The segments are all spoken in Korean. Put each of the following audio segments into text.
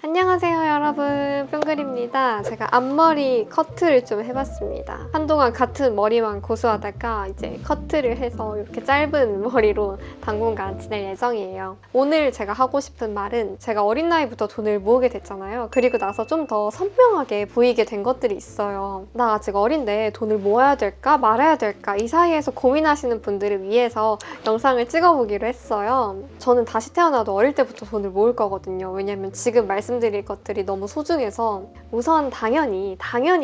안녕하세요 여러분, 뿅글입니다. 제가 앞머리 커트를 좀 해봤습니다. 한동안 같은 머리만 고수하다가 이제 커트를 해서 이렇게 짧은 머리로 당분간 지낼 예정이에요. 오늘 제가 하고 싶은 말은 제가 어린 나이부터 돈을 모으게 됐잖아요. 그리고 나서 좀 더 선명하게 보이게 된 것들이 있어요. 나 아직 어린데 돈을 모아야 될까 말아야 될까 이 사이에서 고민하시는 분들을 위해서 영상을 찍어보기로 했어요. 저는 다시 태어나도 어릴 때부터 돈을 모을 거거든요. 왜냐면 지금 말씀드릴 것들이 너무 소중해서 우선 당연히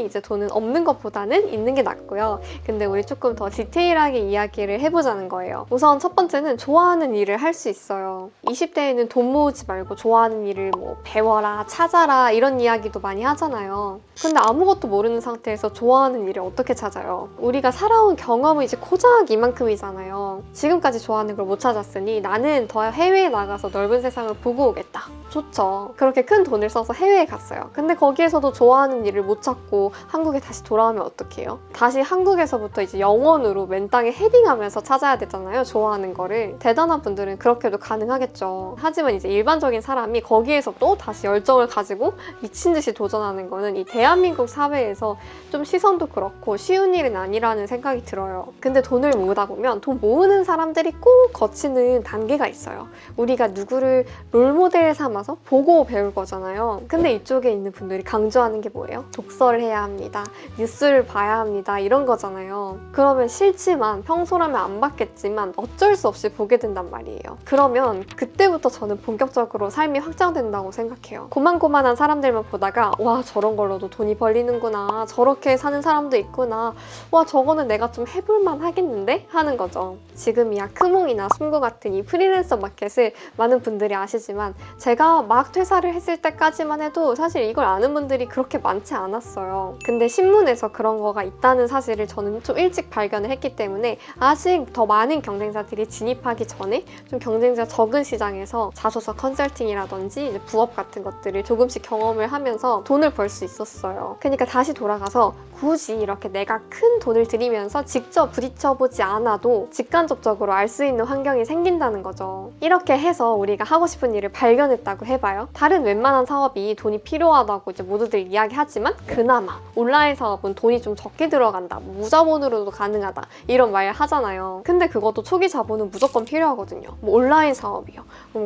이제 돈은 없는 것보다는 있는 게 낫고요. 근데 우리 조금 더 디테일하게 이야기를 해보자는 거예요. 우선 첫 번째는 좋아하는 일을 할 수 있어요. 20대에는 돈 모으지 말고 좋아하는 일을 뭐 배워라, 찾아라 이런 이야기도 많이 하잖아요. 근데 아무것도 모르는 상태에서 좋아하는 일을 어떻게 찾아요? 우리가 살아온 경험은 이제 고작 이만큼이잖아요. 지금까지 좋아하는 걸 못 찾았으니 나는 더 해외에 나가서 넓은 세상을 보고 오겠다. 좋죠. 그렇게 큰 돈을 써서 해외에 갔어요. 근데 거기에서도 좋아하는 일을 못 찾고 한국에 다시 돌아오면 어떡해요? 다시 한국에서부터 이제 영원으로 맨 땅에 헤딩하면서 찾아야 되잖아요. 좋아하는 거를. 대단한 분들은 그렇게도 가능하겠죠. 하지만 이제 일반적인 사람이 거기에서 또 다시 열정을 가지고 미친 듯이 도전하는 거는 이 대한민국 사회에서 좀 시선도 그렇고 쉬운 일은 아니라는 생각이 들어요. 근데 돈을 모으다 보면 돈 모으는 사람들이 꼭 거치는 단계가 있어요. 우리가 누구를 롤모델 삼아서 보고 배울 거잖아요. 근데 이쪽에 있는 분들이 강조하는 게 뭐예요? 독서를 해야 합니다. 뉴스를 봐야 합니다. 이런 거잖아요. 그러면 싫지만 평소라면 안 봤겠지만 어쩔 수 없이 보게 된단 말이에요. 그러면 그때부터 저는 본격적으로 삶이 확장된다고 생각해요. 고만고만한 사람들만 보다가 와 저런 걸로도 돈이 벌리는구나. 저렇게 사는 사람도 있구나. 와 저거는 내가 좀 해볼만 하겠는데? 하는 거죠. 지금이야 크몽이나 숨고 같은 이 프리랜서 마켓을 많은 분들이 아시지만 제가 막 퇴사를 했을 때까지만 해도 사실 이걸 아는 분들이 그렇게 많지 않았어요. 근데 신문에서 그런 거가 있다는 사실을 저는 좀 일찍 발견을 했기 때문에 아직 더 많은 경쟁자들이 진입하기 전에 좀 경쟁자 적은 시장에서 자소서 컨설팅이라든지 이제 부업 같은 것들을 조금씩 경험을 하면서 돈을 벌 수 있었어요. 그러니까 다시 돌아가서 굳이 이렇게 내가 큰 돈을 들이면서 직접 부딪혀보지 않아도 직간접적으로 알 수 있는 환경이 생긴다는 거죠. 이렇게 해서 우리가 하고 싶은 일을 발견했다고 해봐요. 다른 웬만한 사업이 돈이 필요하다고 이제 모두들 이야기하지만 그나마 온라인 사업은 돈이 좀 적게 들어간다, 무자본으로도 가능하다 이런 말 하잖아요. 근데 그것도 초기 자본은 무조건 필요하거든요. 뭐 온라인 사업이요.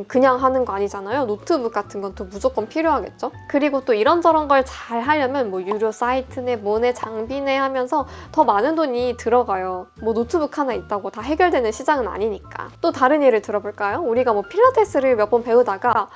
그냥 하는 거 아니잖아요. 노트북 같은 건 또 무조건 필요하겠죠. 그리고 또 이런저런 걸 잘 하려면 뭐 유료 사이트네 뭐네 장비네 하면서 더 많은 돈이 들어가요. 뭐 노트북 하나 있다고 다 해결되는 시장은 아니니까. 또 다른 예를 들어볼까요? 우리가 뭐 필라테스를 몇 번 배우다가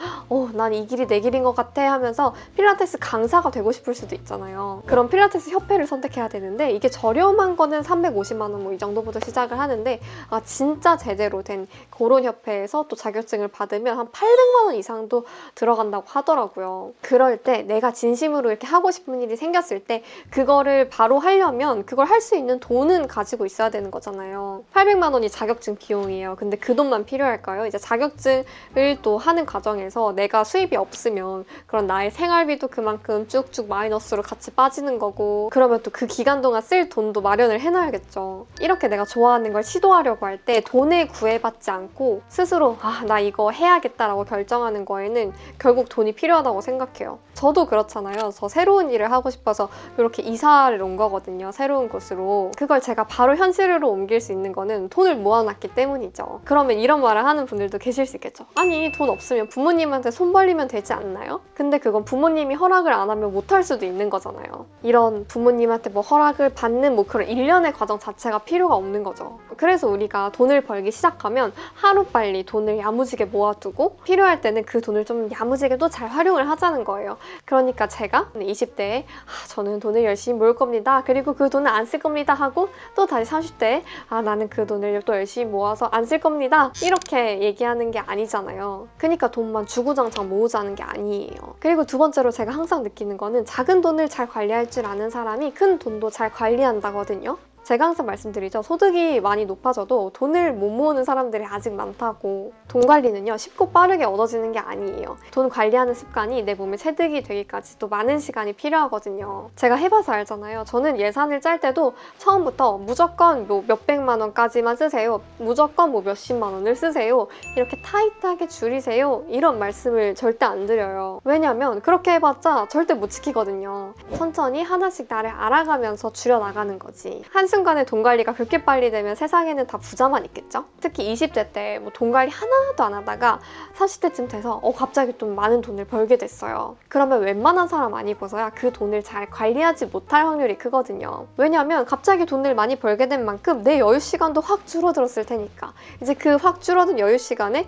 난 이 길이 내 길인 것 같아 하면서 필라테스 강사가 되고 싶을 수도 있잖아요. 그럼 필라테스 협회를 선택해야 되는데 이게 저렴한 거는 350만 원 뭐 이 정도부터 시작을 하는데 진짜 제대로 된 그런 협회에서 또 자격증을 받으면 한 800만 원 이상도 들어간다고 하더라고요. 그럴 때 내가 진심으로 이렇게 하고 싶은 일이 생겼을 때 그거를 바로 하려면 그걸 할 수 있는 돈은 가지고 있어야 되는 거잖아요. 800만 원이 자격증 비용이에요. 근데 그 돈만 필요할까요? 이제 자격증을 또 하는 과정에서 내가 수입이 없으면 그런 나의 생활비도 그만큼 쭉쭉 마이너스로 같이 빠지는 거고 그러면 또 그 기간 동안 쓸 돈도 마련을 해놔야겠죠. 이렇게 내가 좋아하는 걸 시도하려고 할 때 돈에 구애받지 않고 스스로 나 이거 해야겠다라고 결정하는 거에는 결국 돈이 필요하다고 생각해요. 저도 그렇잖아요. 저 새로운 일을 하고 싶어서 이렇게 이사를 온 거거든요. 새로운 곳으로. 그걸 제가 바로 현실으로 옮길 수 있는 거는 돈을 모아놨기 때문이죠. 그러면 이런 말을 하는 분들도 계실 수 있겠죠. 아니 돈 없으면 부모님한테 손 벌리면 되지 않나요? 근데 그건 부모님이 허락을 안 하면 못할 수도 있는 거잖아요. 이런 부모님한테 뭐 허락을 받는 뭐 그런 일련의 과정 자체가 필요가 없는 거죠. 그래서 우리가 돈을 벌기 시작하면 하루빨리 돈을 야무지게 모아두고 필요할 때는 그 돈을 좀 야무지게 또 잘 활용을 하자는 거예요. 그러니까 제가 20대에 저는 돈을 열심히 모을 겁니다. 그리고 그 돈을 안 쓸 겁니다 하고 또 다시 30대에 나는 그 돈을 또 열심히 모아서 안 쓸 겁니다. 이렇게 얘기하는 게 아니잖아요. 그러니까 돈만 주구장창 모으자는 게 아니에요. 그리고 두 번째로 제가 항상 느끼는 거는 작은 돈을 잘 관리할 줄 아는 사람이 큰 돈도 잘 관리한다거든요. 제가 항상 말씀드리죠. 소득이 많이 높아져도 돈을 못 모으는 사람들이 아직 많다고. 돈 관리는요, 쉽고 빠르게 얻어지는 게 아니에요. 돈 관리하는 습관이 내 몸에 체득이 되기까지 또 많은 시간이 필요하거든요. 제가 해봐서 알잖아요. 저는 예산을 짤 때도 처음부터 무조건 뭐 몇백만 원까지만 쓰세요. 무조건 뭐 몇십만 원을 쓰세요. 이렇게 타이트하게 줄이세요. 이런 말씀을 절대 안 드려요. 왜냐면 그렇게 해봤자 절대 못 지키거든요. 천천히 하나씩 나를 알아가면서 줄여나가는 거지. 한순간에 돈 관리가 그렇게 빨리 되면 세상에는 다 부자만 있겠죠? 특히 20대 때 뭐 돈 관리 하나도 안 하다가 30대쯤 돼서 갑자기 좀 많은 돈을 벌게 됐어요. 그러면 웬만한 사람 아니고서야 그 돈을 잘 관리하지 못할 확률이 크거든요. 왜냐면 갑자기 돈을 많이 벌게 된 만큼 내 여유 시간도 확 줄어들었을 테니까 이제 그 확 줄어든 여유 시간에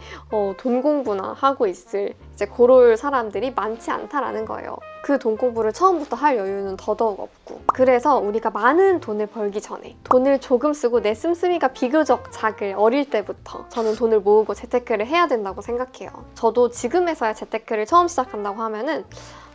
돈 공부나 하고 있을 이제 그럴 사람들이 많지 않다라는 거예요. 그 돈 공부를 처음부터 할 여유는 더더욱 없고. 그래서 우리가 많은 돈을 벌기 전에 돈을 조금 쓰고 내 씀씀이가 비교적 작을 어릴 때부터 저는 돈을 모으고 재테크를 해야 된다고 생각해요. 저도 지금에서야 재테크를 처음 시작한다고 하면은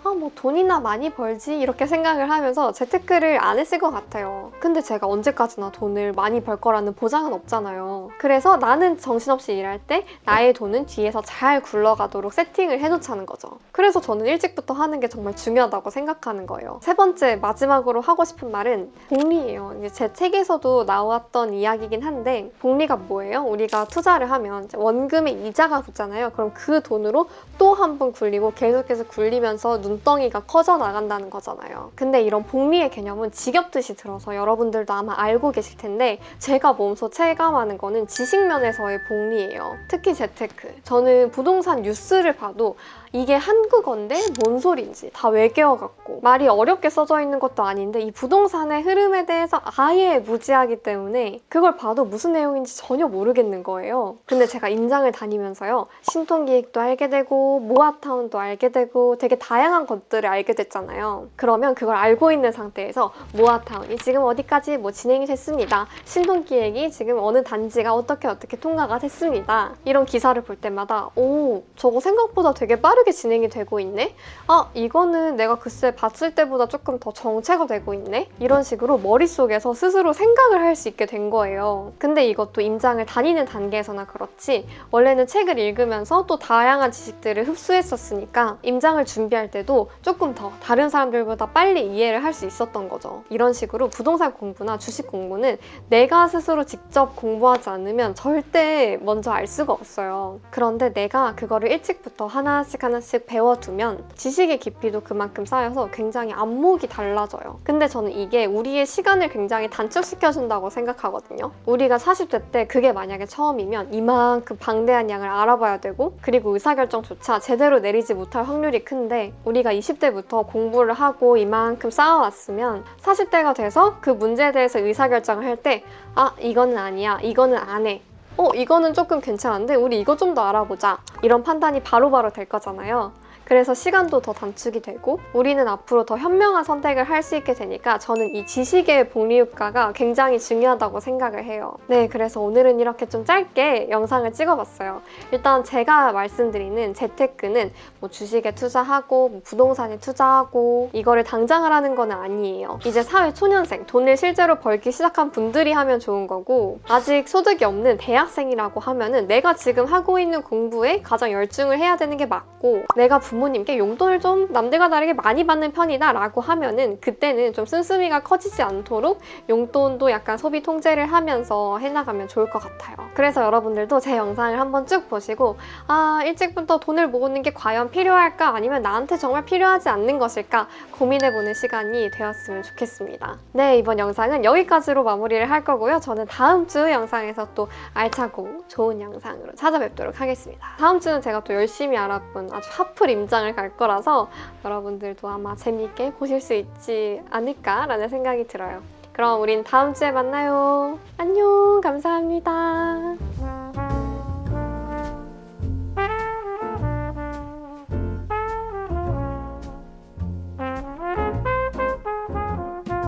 뭐 돈이나 많이 벌지 이렇게 생각을 하면서 재테크를 안 했을 것 같아요. 근데 제가 언제까지나 돈을 많이 벌 거라는 보장은 없잖아요. 그래서 나는 정신없이 일할 때 나의 돈은 뒤에서 잘 굴러가도록 세팅을 해놓자는 거죠. 그래서 저는 일찍부터 하는 게 정말 중요하다고 생각하는 거예요. 세 번째 마지막으로 하고 싶은 말은 복리예요. 이제 제 책에서도 나왔던 이야기긴 한데 복리가 뭐예요? 우리가 투자를 하면 이제 원금의 이자가 붙잖아요. 그럼 그 돈으로 또 한 번 굴리고 계속해서 굴리면서 눈덩이가 커져 나간다는 거잖아요. 근데 이런 복리의 개념은 지겹듯이 들어서 여러분들도 아마 알고 계실 텐데 제가 몸소 체감하는 거는 지식면에서의 복리예요. 특히 재테크. 저는 부동산 뉴스를 봐도 이게 한국어인데 뭔 소린지 다 외계어같고 말이 어렵게 써져 있는 것도 아닌데 이 부동산의 흐름에 대해서 아예 무지하기 때문에 그걸 봐도 무슨 내용인지 전혀 모르겠는 거예요. 근데 제가 임장을 다니면서요. 신통기획도 알게 되고 모아타운도 알게 되고 되게 다양한 것들을 알게 됐잖아요. 그러면 그걸 알고 있는 상태에서 모아타운이 지금 어디까지 뭐 진행이 됐습니다. 신통기획이 지금 어느 단지가 어떻게 통과가 됐습니다. 이런 기사를 볼 때마다 저거 생각보다 되게 빠르게 진행이 되고 있네? 이거는 내가 글쎄 봤을 때보다 조금 더 정체가 되고 있네? 이런 식으로 머릿속에서 스스로 생각을 할 수 있게 된 거예요. 근데 이것도 임장을 다니는 단계에서나 그렇지 원래는 책을 읽으면서 또 다양한 지식들을 흡수했었으니까 임장을 준비할 때도 조금 더 다른 사람들보다 빨리 이해를 할 수 있었던 거죠. 이런 식으로 부동산 공부나 주식 공부는 내가 스스로 직접 공부하지 않으면 절대 먼저 알 수가 없어요. 그런데 내가 그거를 일찍부터 하나씩 배워두면 지식의 깊이도 그만큼 쌓여서 굉장히 안목이 달라져요. 근데 저는 이게 우리의 시간을 굉장히 단축시켜준다고 생각하거든요. 우리가 40대 때 그게 만약에 처음이면 이만큼 방대한 양을 알아봐야 되고 그리고 의사결정조차 제대로 내리지 못할 확률이 큰데 우리가 20대부터 공부를 하고 이만큼 쌓아왔으면 40대가 돼서 그 문제에 대해서 의사결정을 할 때 이거는 아니야, 이거는 안 해. 이거는 조금 괜찮은데 우리 이거 좀 더 알아보자. 이런 판단이 바로바로 될 거잖아요. 그래서 시간도 더 단축이 되고 우리는 앞으로 더 현명한 선택을 할 수 있게 되니까 저는 이 지식의 복리효과가 굉장히 중요하다고 생각을 해요. 네, 그래서 오늘은 이렇게 좀 짧게 영상을 찍어봤어요. 일단 제가 말씀드리는 재테크는 뭐 주식에 투자하고 뭐 부동산에 투자하고 이거를 당장 하라는 건 아니에요. 이제 사회 초년생, 돈을 실제로 벌기 시작한 분들이 하면 좋은 거고 아직 소득이 없는 대학생이라고 하면은 내가 지금 하고 있는 공부에 가장 열중을 해야 되는 게 맞고 내가 부모님께 용돈을 좀 남들과 다르게 많이 받는 편이다 라고 하면은 그때는 좀 씀씀이가 커지지 않도록 용돈도 약간 소비 통제를 하면서 해나가면 좋을 것 같아요. 그래서 여러분들도 제 영상을 한번 쭉 보시고 일찍부터 돈을 모으는 게 과연 필요할까 아니면 나한테 정말 필요하지 않는 것일까 고민해보는 시간이 되었으면 좋겠습니다. 네, 이번 영상은 여기까지로 마무리를 할 거고요. 저는 다음 주 영상에서 또 알차고 좋은 영상으로 찾아뵙도록 하겠습니다. 다음 주는 제가 또 열심히 알아본 아주 핫플 임장을 갈 거라서 여러분들도 아마 재미있게 보실 수 있지 않을까라는 생각이 들어요. 그럼 우린 다음 주에 만나요. 안녕, 감사합니다.